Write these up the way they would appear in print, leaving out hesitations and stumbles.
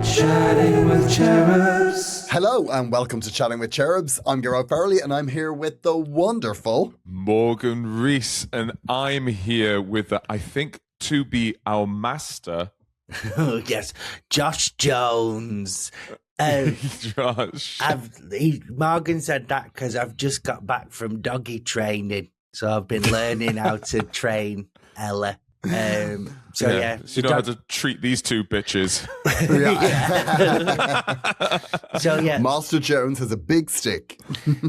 Chatting with Cherubs. Hello and welcome to Chatting with Cherubs. I'm Gearoid Farrelly and I'm here with the wonderful Morgan Rees, and I'm here with, I think, to be our master. Oh, yes, Josh Jones. Josh. Morgan said that because I've just got back from doggy training. So I've been learning how to train Ella. So you know how to treat these two bitches. So yeah, Master Jones has a big stick.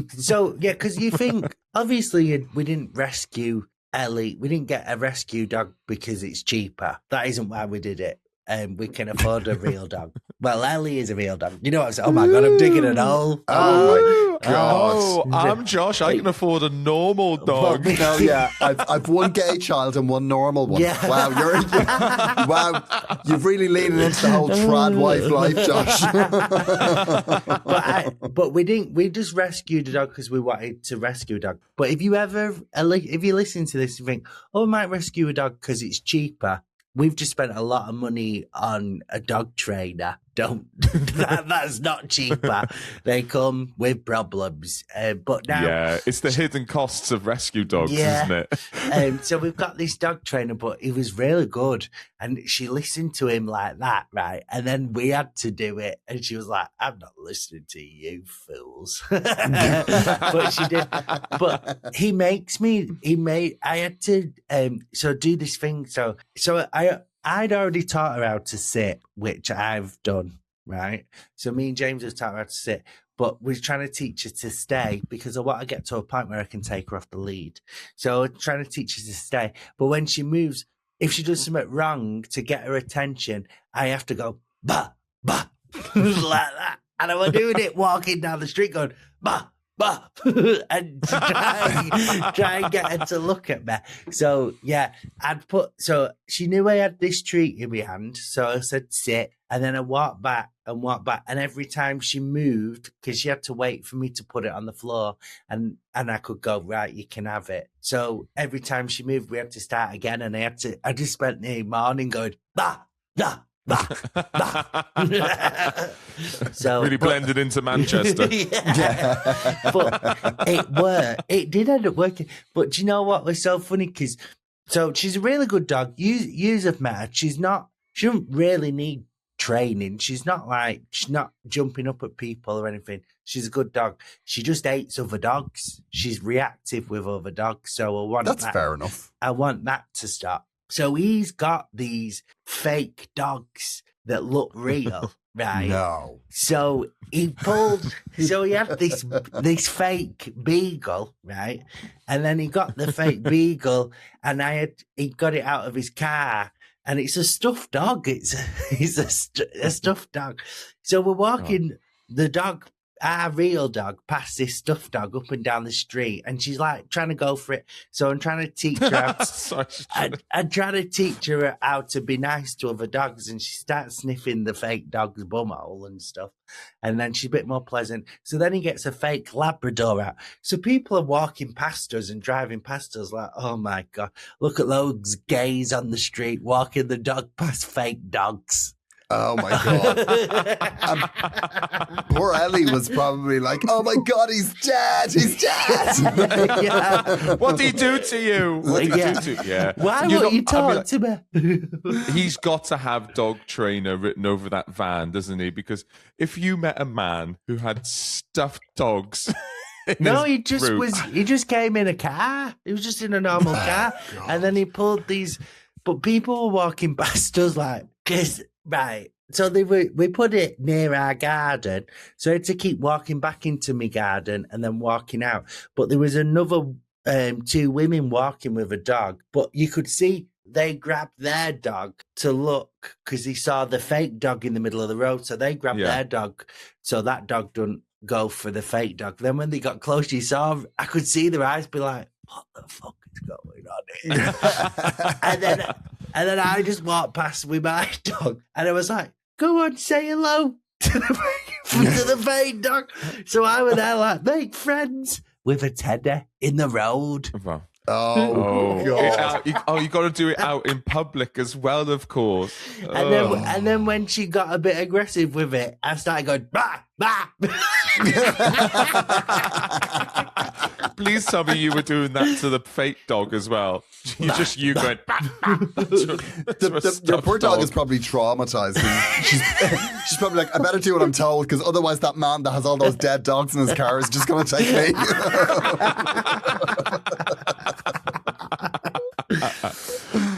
So yeah, because you think obviously we didn't rescue Ellie. We didn't get a rescue dog because it's cheaper. That isn't why we did it. We can afford a real dog. Well, Ellie is a real dog. You know what I'm saying? Oh my God, I'm digging an hole. Oh my God. Oh, I'm Josh. I can afford a normal dog. No, yeah, I've one gay child and one normal one. Yeah. Wow, you've really leaning into the whole trad wife life, Josh. But we didn't. We just rescued a dog because we wanted to rescue a dog. But if you listen to this and think, oh, we might rescue a dog because it's cheaper. We've just spent a lot of money on a dog trainer. That's not cheaper. They come with problems. But now, yeah, it's the hidden costs of rescue dogs, isn't it? So we've got this dog trainer, but he was really good. And she listened to him like that, right? And then we had to do it. And she was like, I'm not listening to you fools. But she did. But I had to do this thing. So I'd already taught her how to sit, which I've done, right? So me and James have taught her how to sit, but we're trying to teach her to stay because I want to get to a point where I can take her off the lead. So we're trying to teach her to stay. But when she moves, if she does something wrong to get her attention, I have to go, bah, bah, like that. And I was doing it walking down the street going, bah, bah, and try and get her to look at me. So yeah, so she knew I had this treat in my hand. So I said, sit. And then I walked back. And every time she moved, because she had to wait for me to put it on the floor and I could go, right, you can have it. So every time she moved, we had to start again. And I just spent the morning going, bah, bah. So really blended into Manchester. Yeah. But it did end up working. But do you know what was so funny? So she's a really good dog. Yous have met her. She doesn't really need training. She's not jumping up at people or anything. She's a good dog. She just hates other dogs. She's reactive with other dogs. So that's fair enough. I want that to stop. So he's got these fake dogs that look real, right? No. So he had this fake beagle, right? And then he got the fake beagle and he got it out of his car and it's a stuffed dog. It's a stuffed dog. So we're walking the dog, our real dog, past this stuffed dog up and down the street, and she's like trying to go for it. So I'm trying to teach her I'm trying to teach her how to be nice to other dogs, and she starts sniffing the fake dog's bumhole and stuff. And then she's a bit more pleasant. So then he gets a fake Labrador out. So people are walking past us and driving past us like, oh my God, look at those gays on the street walking the dog past fake dogs. Oh my God. Poor Ellie was probably like, oh my God, he's dead. He's dead. Yeah. What did he do to you? Why won't you talk to me? He's got to have dog trainer written over that van, doesn't he? Because if you met a man who had stuffed dogs... He just came in a car. He was just in a normal car. And then he pulled these... But people were walking past us like... Right. So we put it near our garden. So I had to keep walking back into my garden and then walking out. But there was another two women walking with a dog. But you could see they grabbed their dog to look because they saw the fake dog in the middle of the road. So they grabbed their dog so that dog don't go for the fake dog. Then when they got close, I could see their eyes be like, what the fuck is going on here? and then I just walked past with my dog and I was like, go on, say hello to the fake dog. So I was there like, make friends with a teddy in the road. Well, Oh, God. You got to do it out in public as well, of course. And then when she got a bit aggressive with it, I started going, bah, bah. Please tell me you were doing that to the fake dog as well. You going, bah, bah, The poor dog is probably traumatized. She's probably like, I better do what I'm told, because otherwise that man that has all those dead dogs in his car is just going to take me.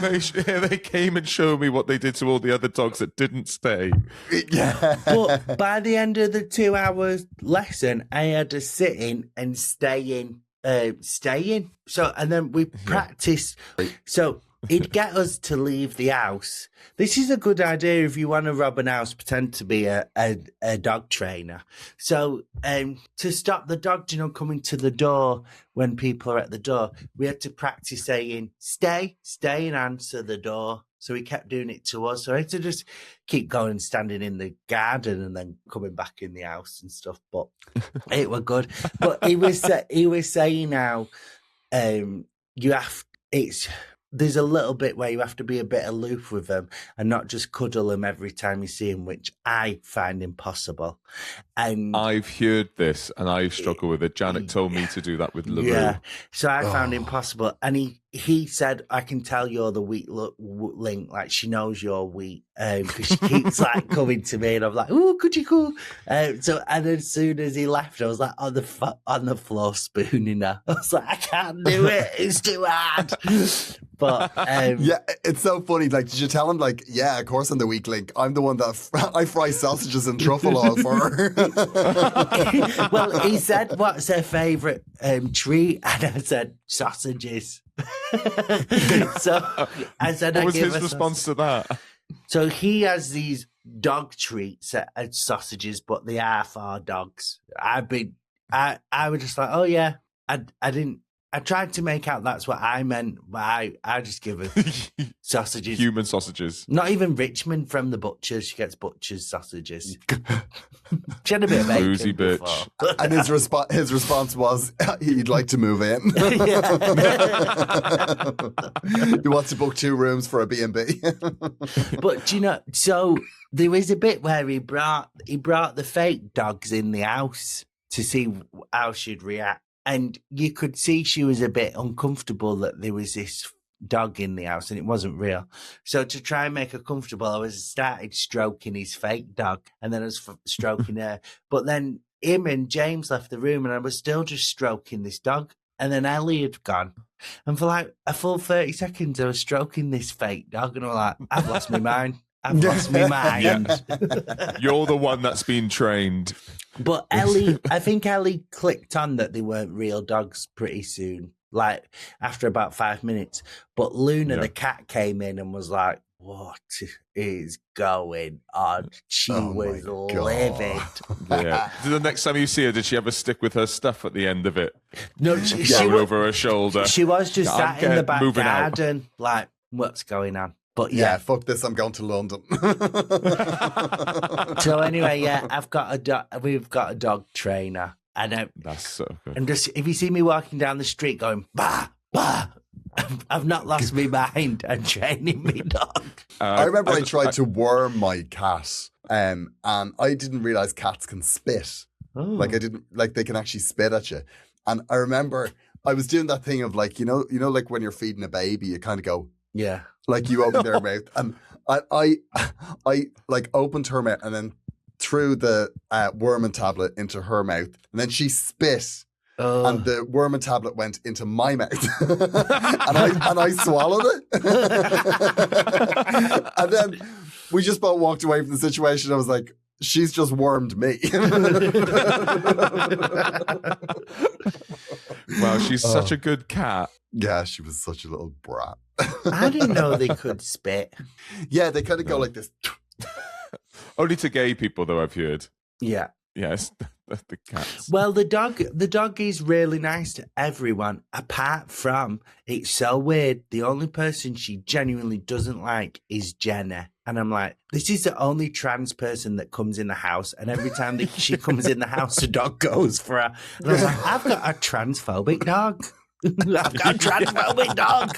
They came and showed me what they did to all the other dogs that didn't stay. Yeah. But by the end of the 2-hour lesson, I had to sit in and stay in. So, and then we practiced. So he'd get us to leave the house. This is a good idea if you want to rob an house, pretend to be a dog trainer. So to stop the dog, coming to the door when people are at the door, we had to practice saying, stay and answer the door. So he kept doing it to us. So I had to just keep going and standing in the garden and then coming back in the house and stuff. But it was good. But he was saying how there's a little bit where you have to be a bit aloof with them and not just cuddle them every time you see them, which I find impossible. And I've heard this and I struggle with it. Janet told me to do that with LaRue. Yeah, so I found it impossible. And he said, I can tell you're the weak link. Like, she knows you're weak because she keeps like coming to me and I'm like, oh, could you go? And as soon as he left, I was like on the floor spooning her. I was like, I can't do it. It's too hard. But yeah, it's so funny. Like, did you tell him, like, yeah, of course I'm the weak link. I'm the one that I fry sausages and truffle oil for her. Well, he said, what's her favourite treat? And I said, sausages. So I said, what was his response to that? So he has these dog treats at sausages, but they are for dogs. I was just like, oh yeah, I tried to make out that's what I meant, but I just give her sausages. Human sausages. Not even Richmond from the butchers. She gets butcher's sausages. She had a bit of bacon Boozy bitch. before. And his response was, he'd like to move in. He wants to book 2 rooms for a B&B. But so there was a bit where he brought the fake dogs in the house to see how she'd react. And you could see she was a bit uncomfortable that there was this dog in the house and it wasn't real. So to try and make her comfortable, I started stroking his fake dog and then I was stroking her. But then him and James left the room and I was still just stroking this dog. And then Ellie had gone. And for like a full 30 seconds, I was stroking this fake dog and I was like, I've lost my mind. I've lost my mind. Yeah. You're the one that's been trained. But I think Ellie clicked on that they weren't real dogs pretty soon, like after about 5 minutes. But Luna, the cat, came in and was like, what is going on? She was livid. Yeah. The next time you see her, did she ever stick with her stuff at the end of it? No, she over her shoulder. She was just sat in the back garden, out. like, what's going on? But yeah, fuck this, I'm going to London. So anyway, we've got a dog trainer. And that's so good. And just, if you see me walking down the street going, bah, bah, I've not lost my mind and training me dog. I remember I tried to worm my cat, and I didn't realize cats can spit. Oh. Like they can actually spit at you. And I remember I was doing that thing of like, like when you're feeding a baby, you kind of go, yeah. Like you open their mouth, and I like opened her mouth and then threw the worming tablet into her mouth, and then she spit, and the worming tablet went into my mouth, and I swallowed it, and then we just both walked away from the situation. I was like, she's just wormed me. Wow, she's such a good cat. Yeah, she was such a little brat. I didn't know they could spit. Yeah, they kind of go like this. Only to gay people, though, I've heard. Yeah. Yes, the cats. Well, the dog is really nice to everyone, apart from, it's so weird, the only person she genuinely doesn't like is Jenna. And I'm like, this is the only trans person that comes in the house, and every time that she comes in the house, the dog goes for her. And I was like, I've got a transphobic dog. I've got a transphobic dog.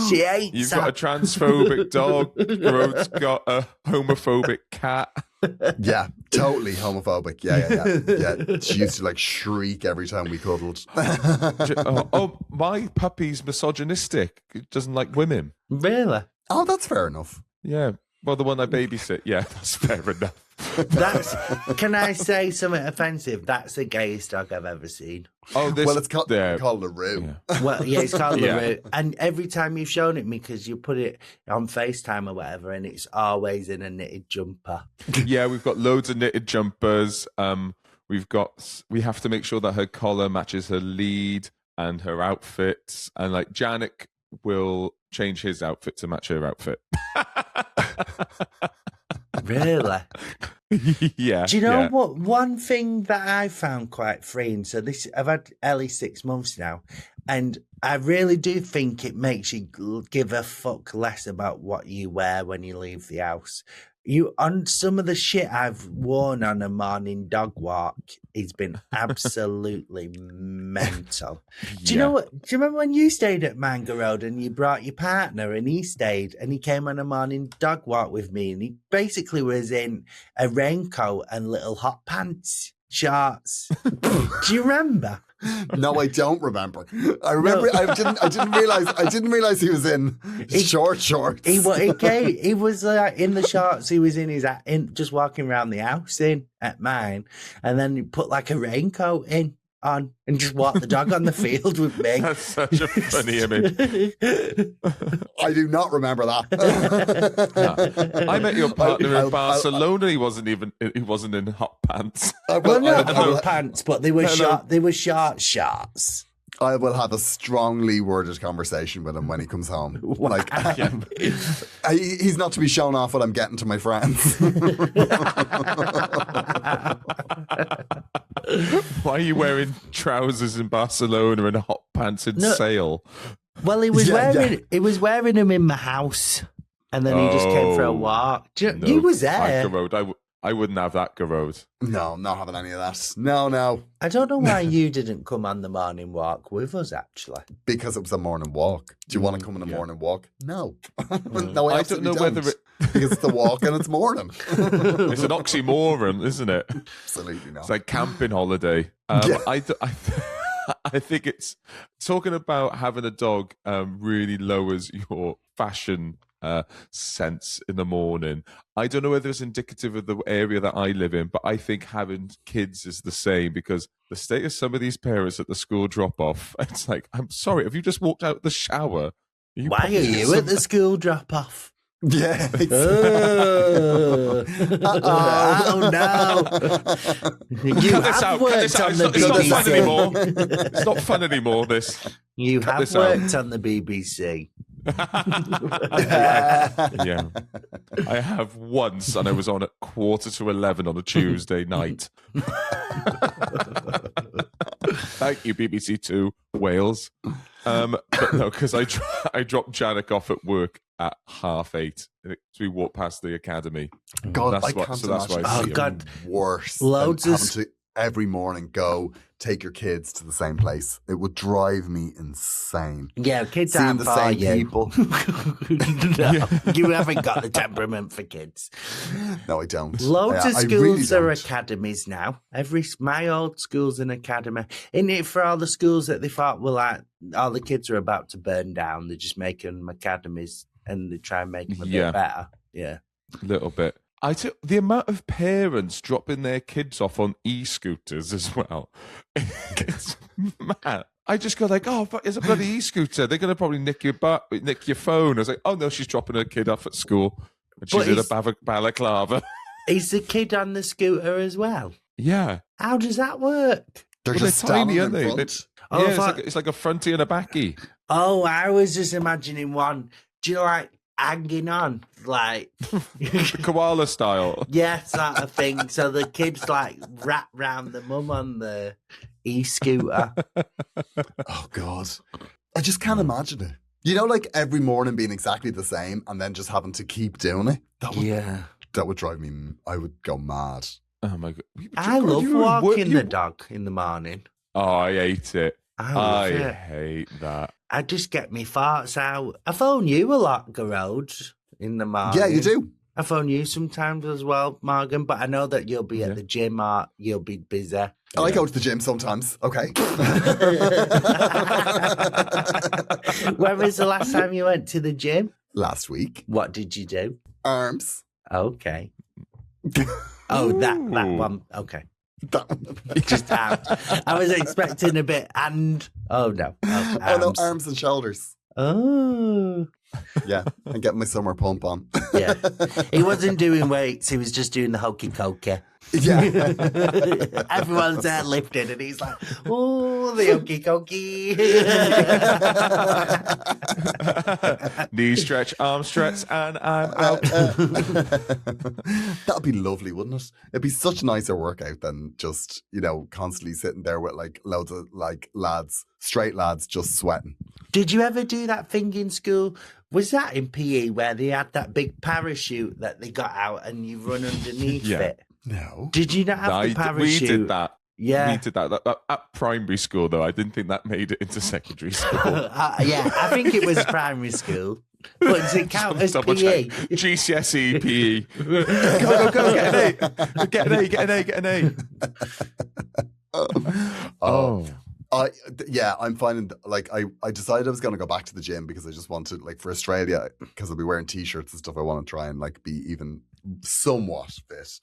She hates You've got a transphobic dog. Gearoid's got a homophobic cat. Yeah, totally homophobic. Yeah. She used to like shriek every time we cuddled. My puppy's misogynistic. It doesn't like women. Really? Oh, that's fair enough. Yeah. Well, the one I babysit. Yeah, that's fair enough. Can I say something offensive? That's the gayest dog I've ever seen. Oh, well, it's called LaRue. Yeah. Well, yeah, it's called LaRue. And every time you've shown it me, because you put it on FaceTime or whatever, and it's always in a knitted jumper. Yeah, we've got loads of knitted jumpers. We have to make sure that her collar matches her lead and her outfits. And like Janik will change his outfit to match her outfit. Really? Yeah. Do you know what? One thing that I found quite freeing. So I've had Ellie 6 months now, and I really do think it makes you give a fuck less about what you wear when you leave the house. On some of the shit I've worn on a morning dog walk, it's been absolutely mental. Do you know what? Do you remember when you stayed at Manga Road and you brought your partner and he stayed and he came on a morning dog walk with me and he basically was in a raincoat and little hot pants, shorts. Do you remember? No, I don't remember. I remember. No. I didn't realize he was in short shorts. He was in the shorts. He was just walking around the house at mine, and then he put like a raincoat on and just walked the dog on the field with me. That's such a funny image. I do not remember that. No. I met your partner in Barcelona. He wasn't in hot pants. Not hot pants, but they were short. They were short shorts. I will have a strongly worded conversation with him when he comes home. Like, he's not to be shown off what I'm getting to my friends. Why are you wearing trousers in Barcelona and hot pants in Sale? Well, he was wearing them in my house, and then he just came for a walk. He was there. I wouldn't have that, Gearoid. No, I'm not having any of that. No. I don't know why you didn't come on the morning walk with us, actually. Because it was a morning walk. Do you want to come on a morning walk? No. No, I don't know whether it... Because it's the walk and it's morning. It's an oxymoron, isn't it? Absolutely not. It's like camping holiday. I think it's... Talking about having a dog really lowers your fashion sense in the morning. I don't know whether it's indicative of the area that I live in, but I think having kids is the same, because the state of some of these parents at the school drop-off, it's like, I'm sorry, have you just walked out the shower? Why are you at the school drop-off? Yeah. Oh no! You have worked on the BBC. It's not fun anymore. This. You have worked on the BBC. Yeah, I have once, and I was on at 11:15 on a Tuesday night. Thank you, BBC Two Wales. But no, because I dropped Janik off at work at 8:30. So we walked past the academy. God, I can't imagine. Oh God, worse. Loads of to every morning go take your kids to the same place. It would drive me insane. Yeah, kids seeing aren't the same people. No, you haven't got the temperament for kids. No, I don't. Loads of schools are academies now. My old school's an academy. Isn't it for all the schools that they thought were like all the kids are about to burn down? They're just making them academies and they try and make them a bit better. Yeah, a little bit. The amount of parents dropping their kids off on e-scooters as well. It's mad. I just go like, oh, but it's a bloody e-scooter. They're going to probably nick your phone. I was like, oh no, she's dropping her kid off at school. And she's in a balaclava. Is the kid on the scooter as well? Yeah. How does that work? They're just tiny, aren't they? It's like a frontie and a backy. Oh, I was just imagining one. Do you know, like, hanging on, like koala style. Yes, that a thing. So the kids like wrap round the mum on the e-scooter. Oh God, I just can't imagine it. You know, like every morning being exactly the same, and then just having to keep doing it. That would drive me. I would go mad. Oh my God, I love walking the dog in the morning. Oh, I hate it. I hate that. I just get me farts out. I phone you a lot, Gearoid, in the morning. Yeah, you do. I phone you sometimes as well, Morgan, but I know that you'll be at the gym or you'll be busy. I go to the gym sometimes. Okay. When was the last time you went to the gym? Last week. What did you do? Arms. Okay. Oh, that one. Okay. Just arms. I was expecting a bit and... Oh, no. Oh, no, arms and shoulders. Oh. Yeah, and getting my summer pump on. Yeah. He wasn't doing weights. He was just doing the hokey cokey. Yeah. Everyone's there lifting and he's like, oh, the hokey cokey. Knee stretch, arm stretch, and I'm out. That'd be lovely, wouldn't it? It'd be such a nicer workout than just, constantly sitting there with like loads of like lads, straight lads just sweating. Did you ever do that thing in school? Was that in PE where they had that big parachute that they got out and you run underneath it? No. Did you not have the parachute? We did that. Yeah. We did that. At primary school, though. I didn't think that made it into secondary school. Yeah, I think it was primary school. But does it count as PE? GCSE PE. Go, get an A. Get an A. Oh. I'm finding I decided I was going to go back to the gym because I just wanted for Australia, because I'll be wearing t-shirts and stuff. I want to try and be even somewhat fit.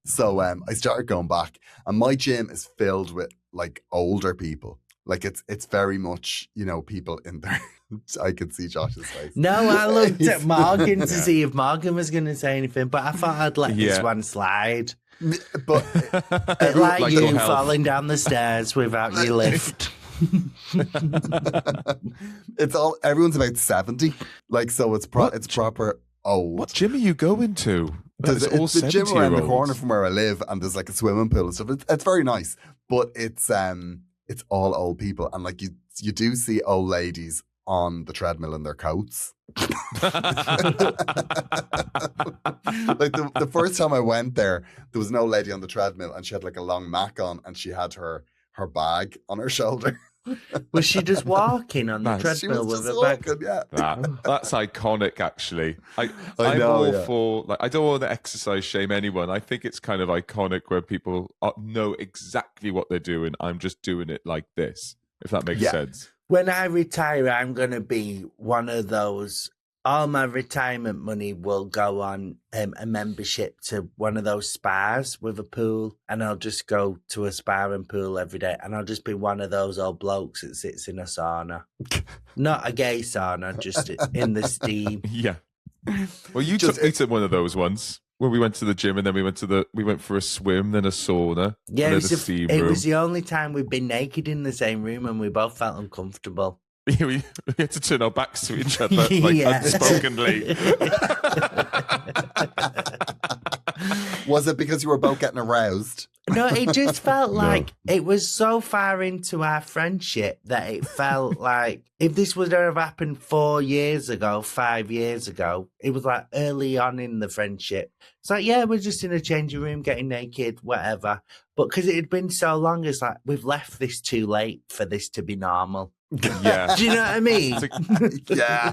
So I started going back, and my gym is filled with older people. It's very much people in there. I could see Josh's face. No, I looked at Morgan to see if Morgan was going to say anything, but I thought I'd let this one slide. But like you falling down the stairs without your lift. Everyone's about 70, so it's proper old. What gym are you going to? There's the gym around the corner from where I live, and there's a swimming pool and stuff. It's very nice, but it's all old people, and you do see old ladies on the treadmill in their coats. The first time I went there was an old lady on the treadmill, and she had a long mac on, and she had her bag on her shoulder. Was she just walking on the treadmill with her bag? Yeah. That's iconic, actually. I'm know, all for I don't want to exercise shame anyone. I think it's kind of iconic where people know exactly what they're doing. I'm just doing it like this, if that makes sense. When I retire, I'm going to be one of those. All my retirement money will go on a membership to one of those spas with a pool, and I'll just go to a spa and pool every day, and I'll just be one of those old blokes that sits in a sauna. Not a gay sauna, just in the steam. Yeah. Well, you took me to one of those ones where we went to the gym, and then we went for a swim, then a sauna, yeah, then a steam it room. was the only time we've been naked in the same room, and we both felt uncomfortable. We had to turn our backs to each other, unspokenly. Was it because you were both getting aroused? No, it just felt like it was so far into our friendship that it felt like if this would have happened 4 years ago, 5 years ago, it was early on in the friendship. It's we're just in a changing room, getting naked, whatever. But because it had been so long, it's we've left this too late for this to be normal. Yeah. Do you know what I mean? Yeah.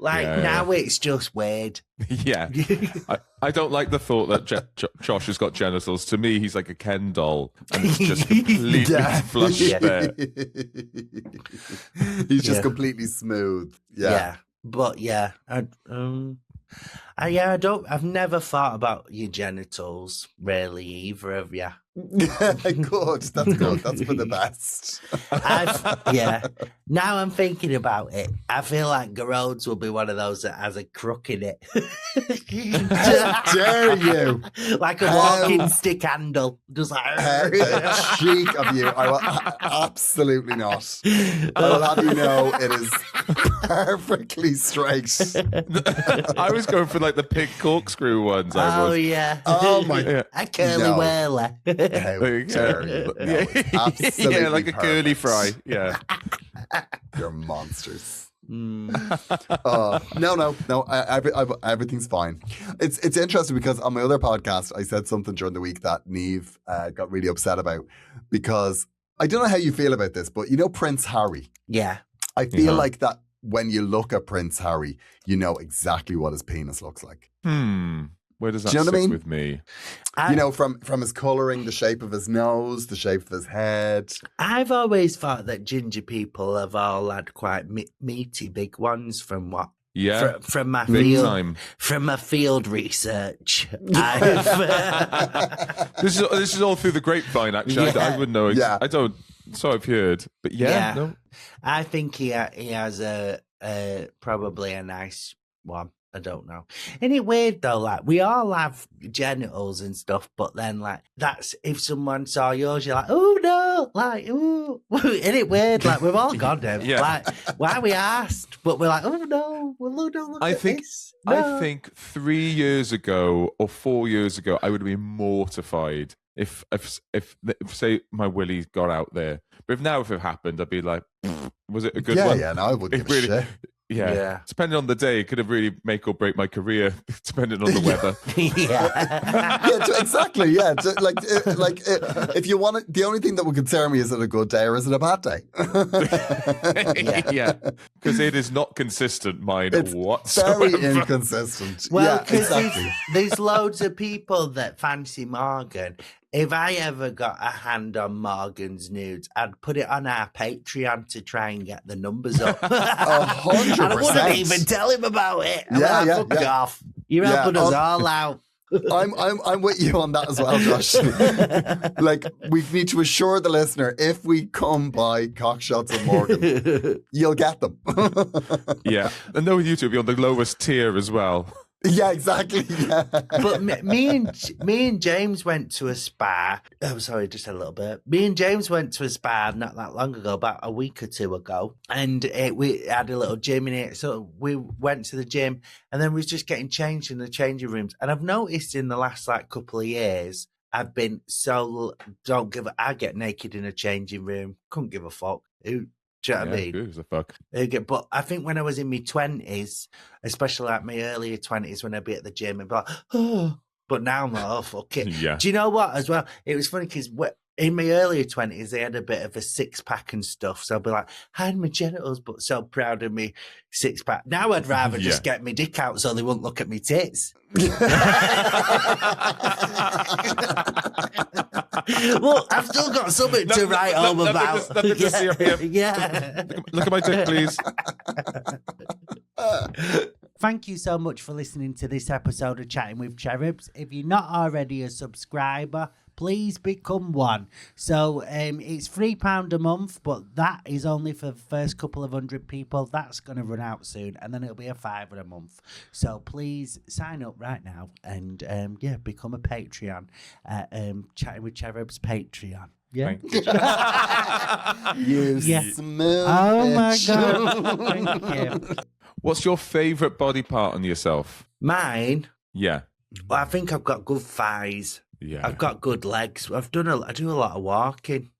Now it's just weird. Yeah. I don't like the thought that Josh has got genitals. To me, he's like a Ken doll, and it's just completely flush there. He's just completely smooth. Yeah. But I've never thought about your genitals, really, either of you. Good. That's good. That's for the best. Now I'm thinking about it. I feel like Gearoid's will be one of those that has a crook in it. How dare you? Like a walking stick handle. Just a cheek of you. I will absolutely not. I will have you know it is perfectly straight. I was going for the pig corkscrew ones. Yeah. Oh my God. A curly whirler. How dare you? No, absolutely like a curly fry. Yeah. You're monsters. No. Everything's fine. It's interesting because on my other podcast, I said something during the week that Niamh got really upset about, because I don't know how you feel about this, but you know Prince Harry? Yeah. I feel like that when you look at Prince Harry, you know exactly what his penis looks like. Where does that Do you know sit what I mean? with me? You know, from his colouring, the shape of his nose, the shape of his head. I've always thought that ginger people have all had quite meaty big ones from what? Yeah. From my Big time. From my field research. This is all through the grapevine, actually. Yeah. I wouldn't know. I don't. So I've heard. But no. I think he has probably a nice one. I don't know. Isn't it weird though? Like we all have genitals and stuff, but then like that's if someone saw yours, you're like, oh no, like ooh. Isn't it weird? Like we've all got them. Yeah. Like why we asked, but we're like, oh no, well don't look at this. No. I think 3 years ago or 4 years ago, I would have been mortified if say my willy got out there. But if it happened, I'd be like, was it a good one? Yeah, no, I wouldn't give a shit. Yeah. Depending on the day, it could have really make or break my career, depending on the weather. Exactly. Yeah, if you want it, the only thing that would concern me is it a good day or is it a bad day? Yeah, because it is not consistent, mine whatsoever. Very inconsistent. Well, because there's loads of people that fancy Morgan. If I ever got a hand on Morgan's nudes, I'd put it on our Patreon to try and get the numbers up. 100%. And I wouldn't even tell him about it. Fuck off. You're helping us all out. I'm with you on that as well, Josh. Like, we need to assure the listener, if we come by Cockshots of Morgan, you'll get them. Yeah. And know with YouTube, you're on the lowest tier as well. Yeah, exactly. Yeah. But me and James went to a spa. Oh, sorry, just a little bit. Me and James went to a spa not that long ago, about a week or two ago, and we had a little gym in it. So we went to the gym, and then we was just getting changed in the changing rooms. And I've noticed in the last couple of years, I've been I get naked in a changing room. Couldn't give a fuck. Do you know what I mean? Who gives a fuck? But I think when I was in my 20s, especially like my earlier 20s, when I'd be at the gym and be like, oh, but now I'm like, oh, fuck it. Yeah. Do you know what, as well? It was funny because in my earlier 20s, they had a bit of a six-pack and stuff. So I'd be like, I had my genitals, but so proud of me six-pack. Now I'd rather just get my dick out so they wouldn't look at me tits. Well, I've still got something to write home about. Nothing to see up here. Yeah. Look at my dick, please. Thank you so much for listening to this episode of Chatting with Cherubs. If you're not already a subscriber, please become one. So it's £3 a month, but that is only for the first couple of 100 people. That's going to run out soon, and then it'll be a £5 a month. So please sign up right now and become a Patreon. Chatting with Cherubs Patreon. Yeah. You smooth. Oh my bitch. God. Thank you. What's your favourite body part on yourself? Mine? Yeah. Well, I think I've got good thighs. Yeah. I've got good legs. I do a lot of walking.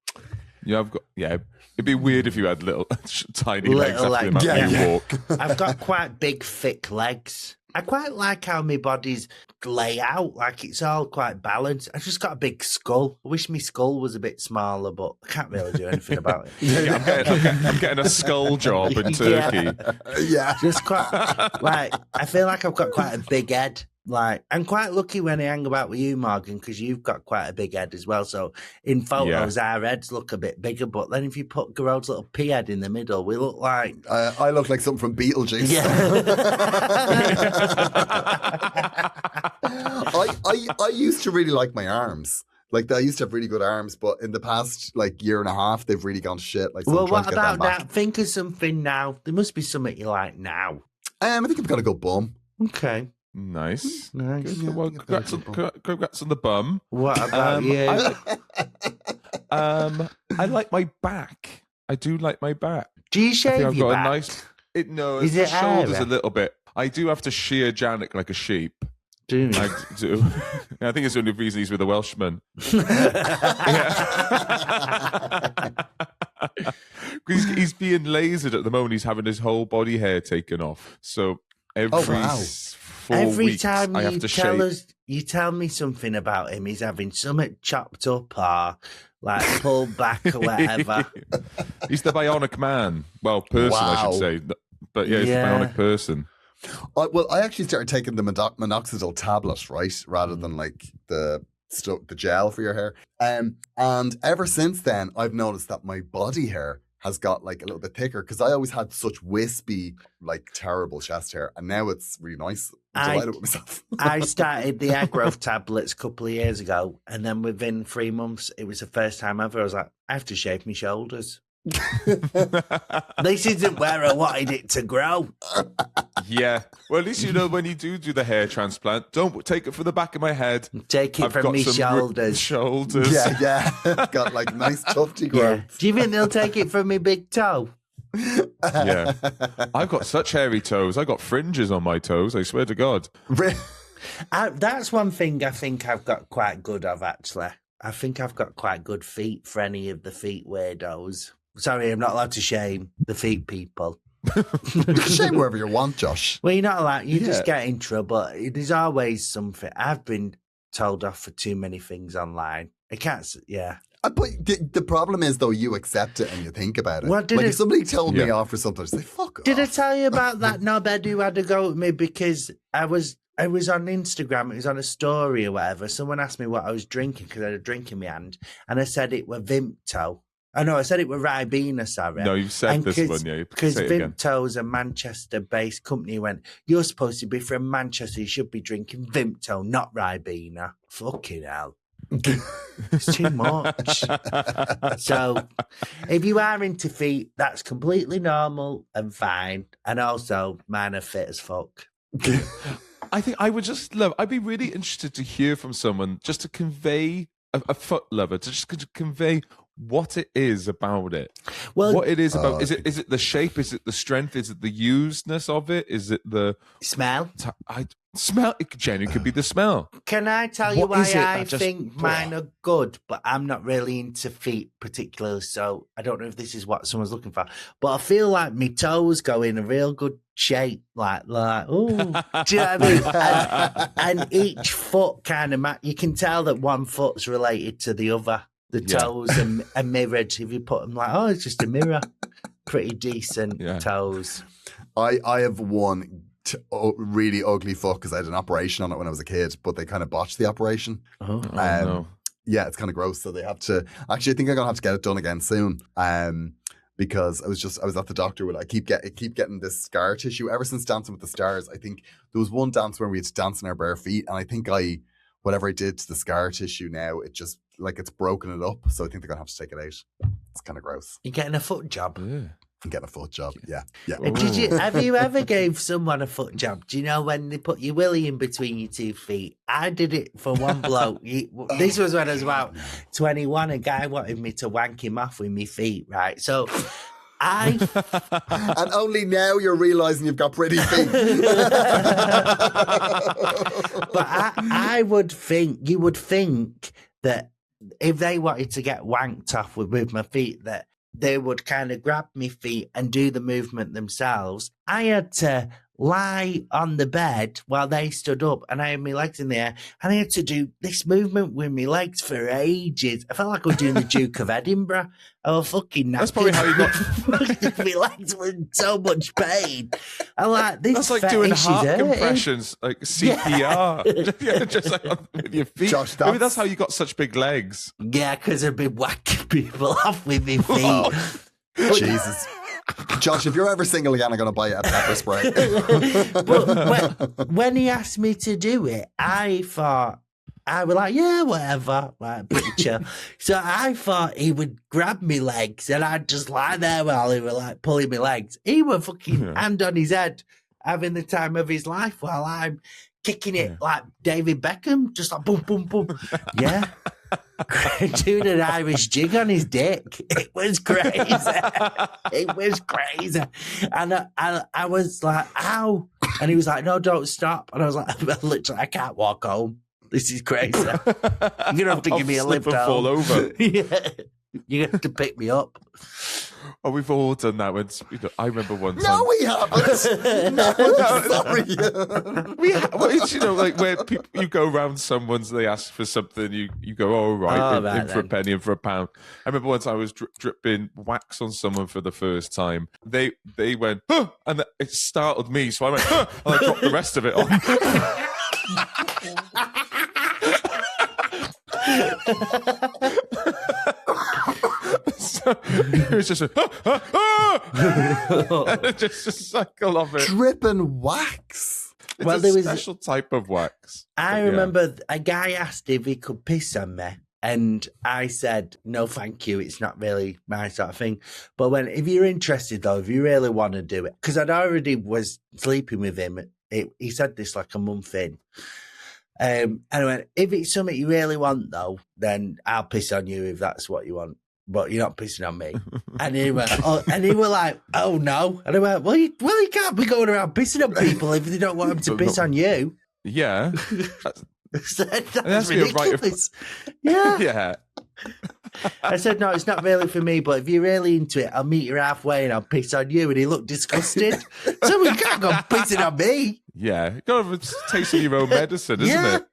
Yeah, it'd be weird if you had little tiny legs after the amount you walk. I've got quite big, thick legs. I quite like how my body's lay out. Like it's all quite balanced. I've just got a big skull. I wish my skull was a bit smaller, but I can't really do anything about it. I'm getting a skull job in Turkey. Yeah. Just quite like I feel like I've got quite a big head. Like I'm quite lucky when I hang about with you, Morgan, because you've got quite a big head as well. So in photos, our heads look a bit bigger. But then if you put Gearoid's little pea head in the middle, we look like I look like something from Beetlejuice. Yeah. I used to really like my arms. Like I used to have really good arms, but in the past year and a half, they've really gone to shit. Like, so well, I'm trying what to get them about back. now? Think of something now. There must be something you like now. I think I've got a good bum. Okay. Nice. Nice. Good. Well, congrats on the bum. What about you? I like my back. I do like my back. Do you I think shave I've your got back? a nice. Is the it shoulders hairy? a little bit. I do have to shear Janik like a sheep. Do you? I do. I think it's the only reason he's with a Welshman. Because he's being lasered at the moment. He's having his whole body hair taken off. So every 4 Every weeks, time I have you to tell shave. us you tell me something about him. He's having something chopped up or like pulled back or whatever. He's the bionic man. Well, person, I should say. But yeah, he's the bionic person. I actually started taking the minoxidil tablet, right, rather than like the gel for your hair. And ever since then, I've noticed that my body hair has got like a little bit thicker because I always had such wispy, like terrible chest hair, and now it's really nice. I'm delighted with myself. I started the hair growth tablets a couple of years ago, and then within 3 months, it was the first time ever I was like, I have to shave my shoulders. This isn't where I wanted it to grow. Yeah. Well, at least you know when you do the hair transplant, don't take it from the back of my head. Take it from my shoulders. Shoulders. Yeah. Got like nice tufty growth. Yeah. Do you think they'll take it from my big toe? Yeah. I've got such hairy toes. I've got fringes on my toes, I swear to God. That's one thing I think I've got quite good of, actually. I think I've got quite good feet for any of the feet weirdos. Sorry, I'm not allowed to shame the feet people. You can shame wherever you want, Josh. Well, you're not allowed. You just get in trouble. There's always something. I've been told off for too many things online. I can't. Yeah. But the problem is, though, you accept it and you think about it. Well, if somebody told me off for something, I'd say, fuck off. Did I tell you about that knobhead who had to go with me because I was on Instagram, it was on a story or whatever. Someone asked me what I was drinking because I had a drink in my hand, and I said it were Vimto. Oh, no, I said it were Ribena, sorry. No, you've said this one, yeah. Because Vimto's a Manchester-based company. Went, you're supposed to be from Manchester. You should be drinking Vimto, not Ribena. Fucking hell. It's too much. So, if you are into feet, that's completely normal and fine. And also, mine are fit as fuck. I think I would just I'd be really interested to hear from someone just to convey a foot lover, to just convey what it is about it. Well, what it is about. Is it the shape? Is it the strength? Is it the usedness of it? Is it the smell? Smell. It genuinely could be the smell. Can I tell you why I think mine are good, but I'm not really into feet particularly, so I don't know if this is what someone's looking for. But I feel like my toes go in a real good shape, like oh, do you know what I mean? And each foot kind of you can tell that one foot's related to the other. The toes are mirrored. If you put them like, oh, it's just a mirror. Pretty decent toes. I have one really ugly foot because I had an operation on it when I was a kid, but they kind of botched the operation. Oh no. Yeah, it's kind of gross. So they have to. Actually, I think I'm gonna have to get it done again soon. Because I was at the doctor with I keep getting this scar tissue ever since Dancing with the Stars. I think there was one dance where we had to dance in our bare feet, and I think whatever I did to the scar tissue now, it just it's broken it up. So I think they're gonna have to take it out. It's kind of gross. You're getting a foot job. Yeah. I'm getting a foot job. Yeah. Have you ever gave someone a foot job? Do you know when they put your willy in between your 2 feet? I did it for one bloke. This was when I was about 21. A guy wanted me to wank him off with my feet, right? So and only now you're realising you've got pretty feet. But I would think, you would think that if they wanted to get wanked off with my feet, that they would kind of grab my feet and do the movement themselves. I had to lie on the bed while they stood up, and I had my legs in the air, and I had to do this movement with my legs for ages. I felt like I was doing the Duke of Edinburgh. I was fucking knackered. That's probably how you got... My legs were in so much pain. I'm like, this That's like doing heart compressions, like CPR. Yeah. Just like with your feet. Josh, maybe that's how you got such big legs. Yeah, because I've been whacking people off with my feet. Oh, Jesus. Josh, if you're ever single again, I'm going to buy you a pepper spray. But when he asked me to do it, I thought, I was like, yeah, whatever, like pretty chill. So I thought he would grab me legs and I'd just lie there while he was like pulling my legs. He was fucking hand on his head, having the time of his life while I'm kicking it like David Beckham, just like boom, boom, boom. Yeah. Doing an Irish jig on his dick. It was crazy. It was crazy. And I was like, ow. And he was like, no, don't stop. And I was like, literally, I can't walk home. This is crazy. You're going to have to give me a lift home. Fall over. Yeah. You have to pick me up. Oh, we've all done that. When I remember one time. No, we haven't. No, sorry. Like where people, you go around someone's, they ask for something, you go, oh, right, in for a penny and for a pound. I remember once I was dripping wax on someone for the first time. They went, huh, and it startled me, so I went, huh, and I dropped the rest of it on. So it was just just a cycle of it. Dripping wax. It's a special type of wax. I remember a guy asked if he could piss on me, and I said, no, thank you. It's not really my sort of thing. But if you're interested, though, if you really want to do it, because I'd already was sleeping with him, he said this like a month in. And I went, if it's something you really want, though, then I'll piss on you if that's what you want. But you're not pissing on me. And he went, and he was like, oh no. And I went, well, you can't be going around pissing on people if they don't want them to piss on you. Yeah. That's ridiculous. Yeah. Yeah. I said, no, it's not really for me, but if you're really into it, I'll meet you halfway and I'll piss on you. And he looked disgusted. So you can't go pissing on me. Yeah. You got to taste of your own medicine, isn't it?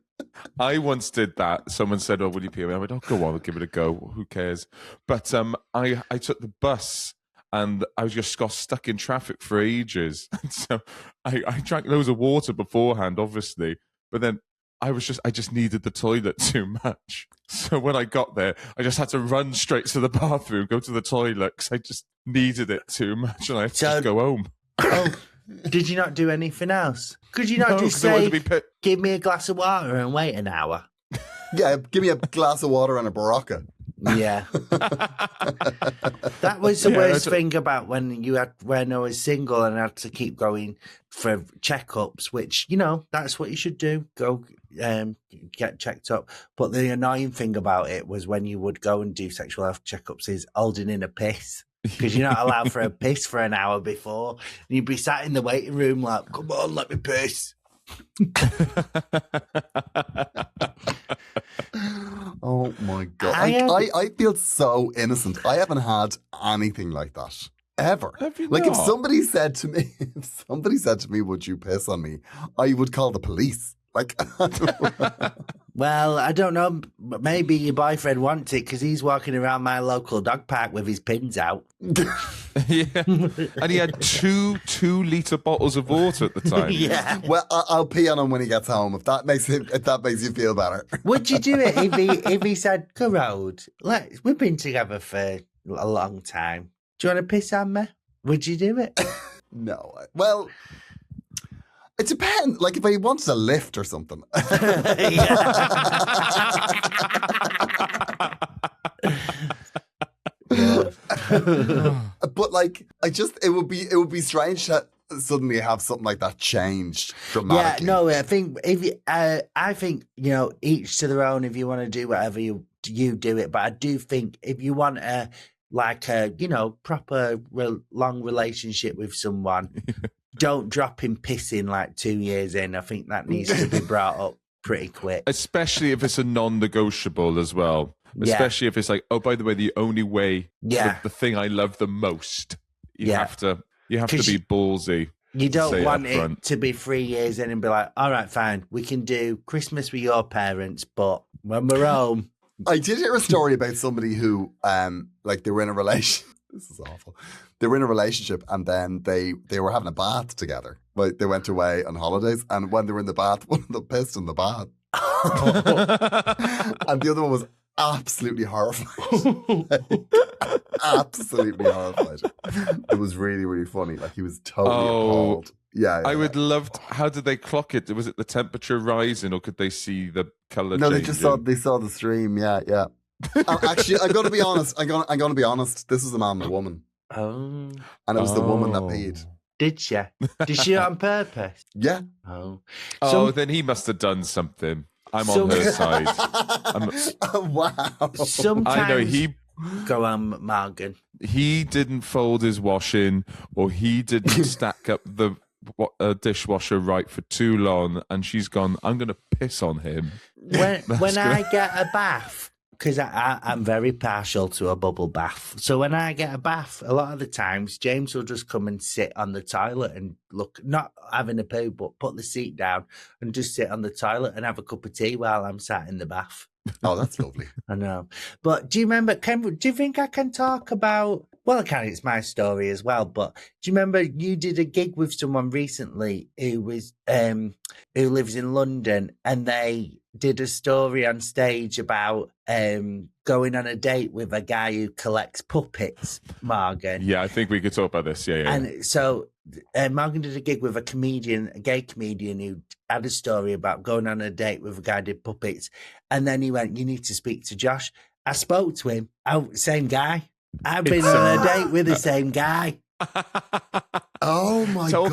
I once did that. Someone said, oh, will you pee on me? I went, oh, go on, I'll give it a go. Who cares? But I took the bus and I was just got stuck in traffic for ages. And so I drank loads of water beforehand, obviously. But then I just needed the toilet too much. So when I got there, I just had to run straight to the bathroom, go to the toilet, because I just needed it too much. And I had to just go home. Oh, did you not do anything else? Could you not just say, give me a glass of water and wait an hour? Yeah, give me a glass of water and a Barocca. Yeah. That was the worst thing about when I was single and I had to keep going for checkups, which, that's what you should do. Go get checked up. But the annoying thing about it was when you would go and do sexual health checkups is holding in a piss. Because you're not allowed for a piss for an hour before. And you'd be sat in the waiting room like, come on, let me piss. Oh my God. I feel so innocent. I haven't had anything like that. Ever. Have you like not? if somebody said to me, would you piss on me? I would call the police. Like, well, I don't know. Maybe your boyfriend wants it because he's walking around my local dog park with his pins out. Yeah, and he had two 2-liter bottles of water at the time. Yeah. Well, I'll pee on him when he gets home if that makes you feel better. Would you do it if he said, Gearoid, we've been together for a long time. Do you want to piss on me? Would you do it? No. Well, it depends. Like if he wants a lift or something. But like, it would be strange to suddenly have something like that changed dramatically. Yeah, no, I think each to their own. If you want to do whatever you do it, but I do think if you want a proper long relationship with someone. Don't drop him pissing like 2 years in. I think that needs to be brought up pretty quick. Especially if it's a non-negotiable as well. Especially if it's like, oh, by the way, the only way, the thing I love the most, you have to be ballsy. You don't want it to be 3 years in and be like, all right, fine, we can do Christmas with your parents, but when we're home. I did hear a story about somebody who, they were in a relation. This is awful. They were in a relationship and then they were having a bath together. Like they went away on holidays and when they were in the bath, one of them pissed in the bath. And the other one was absolutely horrified. Absolutely horrified. It was really, really funny. Like he was totally appalled. Yeah, I would love to, how did they clock it? Was it the temperature rising or could they see the colour changing? No, they saw the stream. Yeah. Actually, I'm going to be honest. I'm going to be honest. This was a man and a woman. Oh. And it was the woman that peed. Did she? Did she on purpose? Yeah. Oh. Then he must have done something. I'm on her side. Wow. Sometimes I know he. Go on, Morgan. He didn't fold his washing, or he didn't stack up the dishwasher right for too long, and she's gone, I'm going to piss on him. When I get a bath, because I'm very partial to a bubble bath. So when I get a bath, a lot of the times James will just come and sit on the toilet and look, not having a poo, but put the seat down and just sit on the toilet and have a cup of tea while I'm sat in the bath. Oh, that's lovely. I know. But do you remember, do you think I can talk about, well, I can, it's my story as well, but do you remember you did a gig with someone recently who was, who lives in London, and they did a story on stage about going on a date with a guy who collects puppets, Morgan. Yeah, I think we could talk about this. Yeah. And so Morgan did a gig with a comedian, a gay comedian, who had a story about going on a date with a guy who did puppets. And then he went, you need to speak to Josh. I spoke to him. Oh, same guy. I've been on a date with the same guy. Oh my God!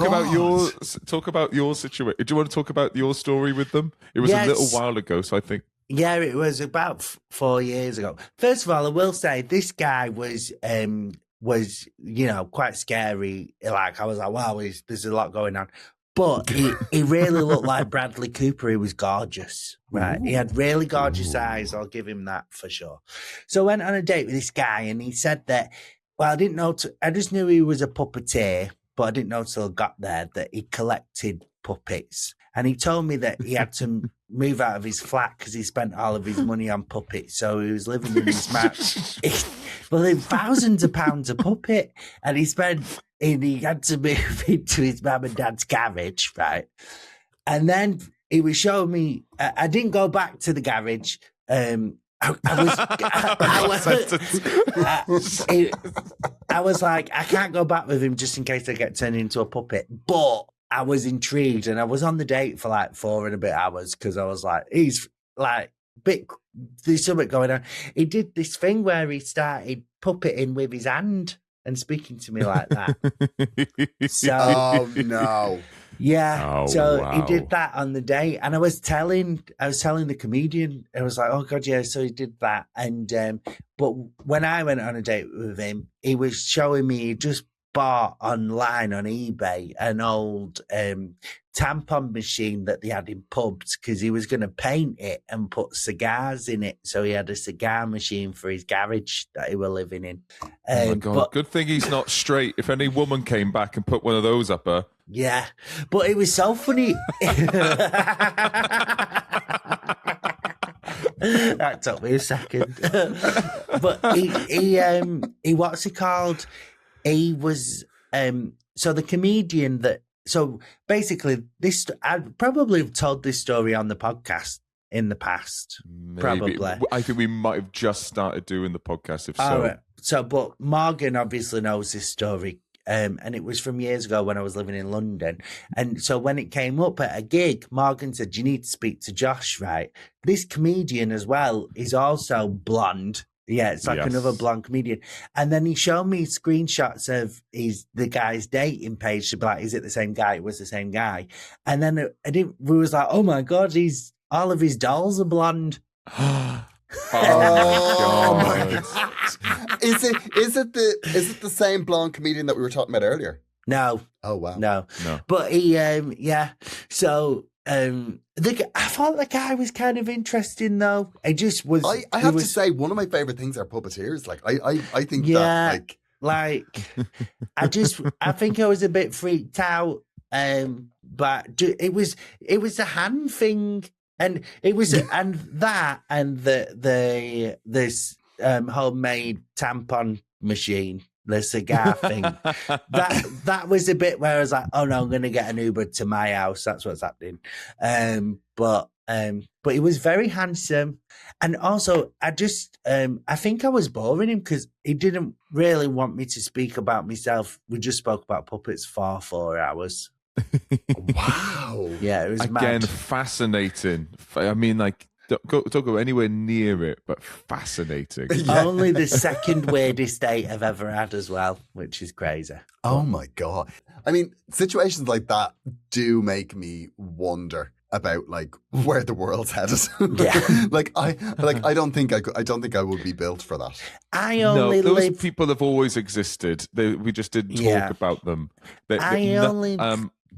Talk about your situation. Do you want to talk about your story with them? It was a little while ago, so I think. Yeah, it was about 4 years ago. First of all, I will say this guy was quite scary. Like, I was like, wow, there's a lot going on. But he really looked like Bradley Cooper. He was gorgeous, right? Ooh. He had really gorgeous eyes. I'll give him that for sure. So I went on a date with this guy, and he said that, well, I didn't know. I just knew he was a puppeteer, but I didn't know till I got there that he collected puppets. And he told me that he had to move out of his flat because he spent all of his money on puppets. So he was living in his thousands of pounds a puppet, and he had to move into his mum and dad's garage, right? And then he was showing me. I didn't go back to the garage. I was like, I can't go back with him just in case I get turned into a puppet. But I was intrigued, and I was on the date for like 4 and a bit hours because I was like, he's like, there's something going on. He did this thing where he started puppeting with his hand and speaking to me like that. Oh no. Yeah. Wow. He did that on the date, and I was telling the comedian, I was like, oh God, yeah. So he did that. And, but when I went on a date with him, he was showing me, he just bought online on eBay an old tampon machine that they had in pubs because he was going to paint it and put cigars in it. So he had a cigar machine for his garage that he were living in. Oh my God. Good thing he's not straight. If any woman came back and put one of those up her. Yeah. But it was so funny. That took me a second. But he what's he called? He was so the comedian that, so basically this, I'd probably have told this story on the podcast in the past. Maybe. Probably. I think we might have just started doing the podcast, if so. Right. So, but Morgan obviously knows this story. And it was from years ago when I was living in London. And so when it came up at a gig, Morgan said, you need to speak to Josh, right? This comedian as well is also blonde. Yeah, it's like another blonde comedian. And then he showed me screenshots of the guy's dating page to be like, is it the same guy? It was the same guy. And then we was like, oh my God, all of his dolls are blonde. Oh my God. Is it the same blonde comedian that we were talking about earlier? No. Oh wow. No. But he so I thought the guy was kind of interesting though. I just was I have to say, one of my favorite things are puppeteers. Like I think that I think I was a bit freaked out. But it was the hand thing. And it was, and that, and this homemade tampon machine, the cigar thing, that was a bit where I was like, oh no, I'm going to get an Uber to my house. That's what's happening. But he was very handsome, and also I think I was boring him because he didn't really want me to speak about myself. We just spoke about puppets for 4 hours. Wow. Yeah, it was again mad. Fascinating. I mean, like, don't go anywhere near it, but fascinating. Yeah. Only the second weirdest date I've ever had as well, which is crazy. Oh my God. I mean, situations like that do make me wonder about like where the world's headed. Yeah. I don't think I would be built for that. Those people have always existed. We just didn't talk about them.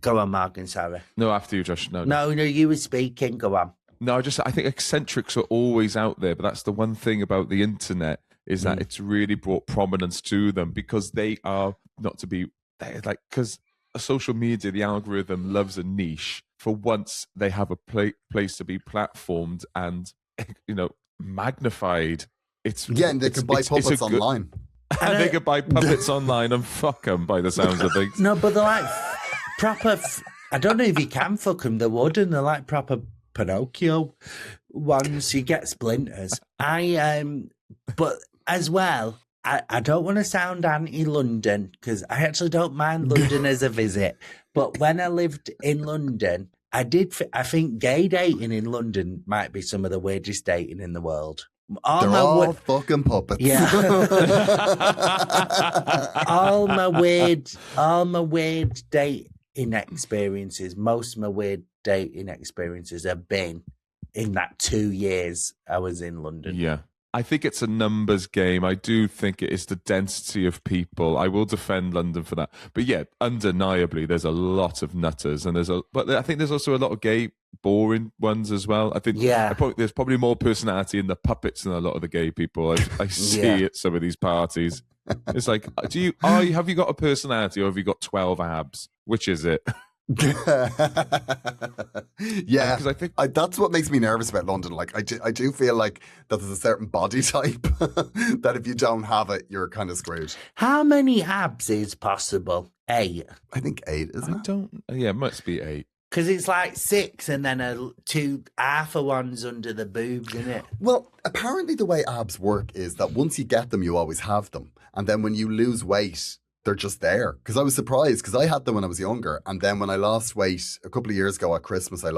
Go on, Morgan, sorry. No, after you, Josh. No, you were speaking. Go on. No, I think eccentrics are always out there, but that's the one thing about the internet is that it's really brought prominence to them because they are because social media, the algorithm loves a niche. For once, they have a place to be platformed and magnified. And they can buy puppets online. And they could buy puppets online and fuck them by the sounds of things. No, but they're like proper. I don't know if you can fuck them. They're wooden. They're like proper Pinocchio ones. You get splinters. But as well, I don't want to sound anti-London because I actually don't mind London as a visit. But when I lived in London, I think gay dating in London might be some of the weirdest dating in the world. They're all fucking puppets. Yeah. all my weird dating experiences, most of my weird dating experiences have been in that 2 years I was in London. Yeah. I think it's a numbers game. I do think it is the density of people. I will defend London for that. But yeah, undeniably, there's a lot of nutters, but I think there's also a lot of gay, boring ones as well. I think there's probably more personality in the puppets than a lot of the gay people I see at some of these parties. It's like, have you got a personality or have you got 12 abs? Which is it? Yeah, because I think that's what makes me nervous about London. Like, I do feel like that there's a certain body type that if you don't have it, you're kind of screwed. How many abs is possible? 8. I think 8, isn't it? It must be 8. Because it's like 6 and then 2 half of ones under the boobs, isn't it? Well, apparently the way abs work is that once you get them, you always have them, and then when you lose weight, they're just there. Because I was surprised because I had them when I was younger. And then when I lost weight a couple of years ago at Christmas, I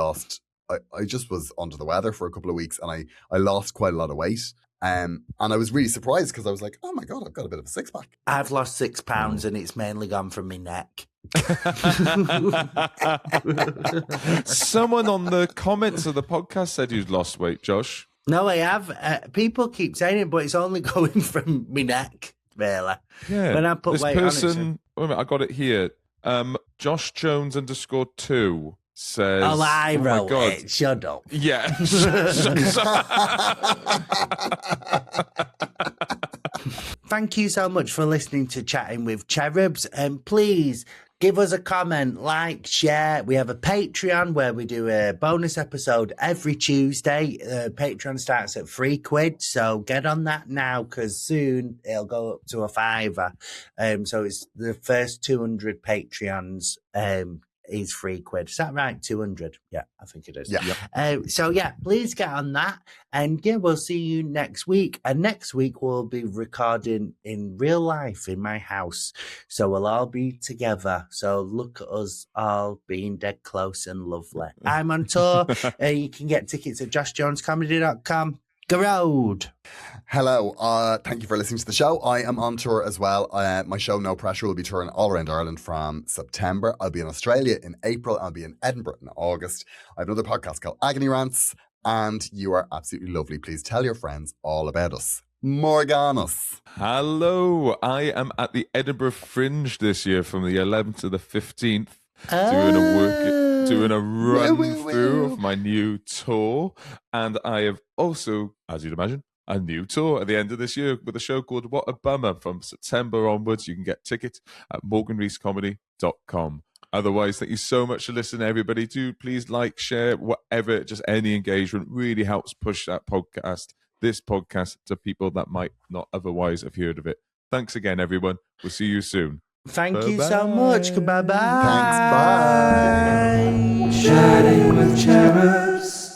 just was under the weather for a couple of weeks and I lost quite a lot of weight. And I was really surprised because I was like, oh my God, I've got a bit of a six pack. I've lost 6 pounds and it's mainly gone from my neck. Someone on the comments of the podcast said you'd lost weight, Josh. No, I have. People keep saying it, but it's only going from my neck. Really. Yeah. When I put weight on it. Wait a minute, I got it here. Josh Jones _2 says. Oh, I wrote God. it. Shut up. Yeah. Thank you so much for listening to Chatting with Cherubs. And please give us a comment, like, share. We have a Patreon where we do a bonus episode every Tuesday. Patreon starts at £3, so get on that now because soon it'll go up to £5. So it's the first 200 Patreons is £3. Is that right? 200? Yeah, I think it is. Yeah. So yeah, please get on that. And yeah, we'll see you next week. And next week we'll be recording in real life in my house. So we'll all be together. So look at us all being dead close and lovely. I'm on tour. You can get tickets at joshjonescomedy.com. Gearoid. Hello, thank you for listening to the show. I am on tour as well. My show No Pressure will be touring all around Ireland from September. I'll be in Australia in April. I'll be in Edinburgh in August. I have another podcast called Agony Rants, and you are absolutely lovely. Please tell your friends all about us. Morganus. Hello, I am at the Edinburgh Fringe this year from the 11th to the 15th. Doing a run through of my new tour. And I have also, as you'd imagine, a new tour at the end of this year with a show called What a Bummer. From September onwards, you can get tickets at morganreescomedy.com. Otherwise, thank you so much for listening, everybody. Do please like, share, whatever, just any engagement really helps push this podcast to people that might not otherwise have heard of it. Thanks again, everyone. We'll see you soon. Thank you so much. Bye-bye. Thanks. Bye. Chatting with Cherubs.